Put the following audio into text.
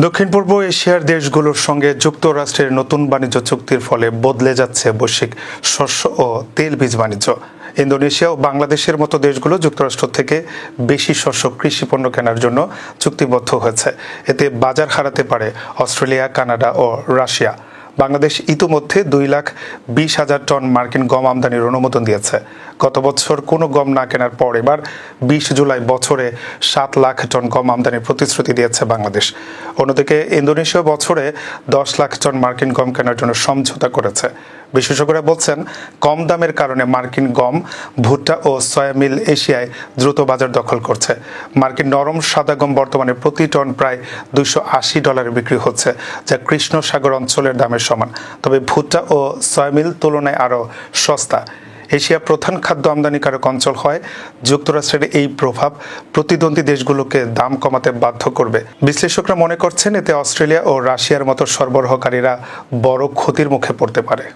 দক্ষিণ পূর্ব এশিয়ার দেশগুলোর সঙ্গে যুক্তরাষ্ট্রের নতুন বাণিজ্য চুক্তির ফলে বদলে যাচ্ছে বৈশ্বিক শস্য ও তেলবীজ বাণিজ্য। ইন্দোনেশিয়া ও বাংলাদেশের মতো দেশগুলো যুক্তরাষ্ট্র থেকে বেশি শস্য কৃষি পণ্য কেনার জন্য চুক্তিবদ্ধ হয়েছে। এতে বাজার হারাতে পারে অস্ট্রেলিয়া, কানাডা ও রাশিয়া। বাংলাদেশ ইতিমধ্যে 2,20,000 টন মার্কিন গম আমদানির অনুমোদন দিয়েছে। গত বছর কোনো গম না কেনার পর এবার 20 জুলাই বছরে 7 লাখ টন গম আমদানির প্রতিশ্রুতি দিয়েছে বাংলাদেশ। অন্যদিকে ইন্দোনেশিয়া বছরে 10 লাখ টন মার্কিন গম কেনার জন্য সমঝোতা করেছে। বিশেষজ্ঞরা বলছেন, কম দামের কারণে মার্কিন গম, ভুট্টা ও সয়া মিল এশিয়ায় দ্রুত বাজার দখল করছে। মার্কিন নরম সাদা গম বর্তমানে প্রতি টন প্রায় $280 বিক্রি হচ্ছে, যা কৃষ্ণ সাগর অঞ্চলের দামের সমান। তবে ভুট্টা ও সয়া মিল তুলনায় আরও সস্তা। এশিয়া প্রধান খাদ্য আমদানিকারক অঞ্চল হয় যুক্তরাষ্ট্রের এই প্রভাব প্রতিদ্বন্দ্বী দেশগুলোকে দাম কমাতে বাধ্য করবে। বিশ্লেষকরা মনে করছেন, এতে অস্ট্রেলিয়া ও রাশিয়ার মতো সরবরাহকারীরা বড় ক্ষতির মুখে পড়তে পারে।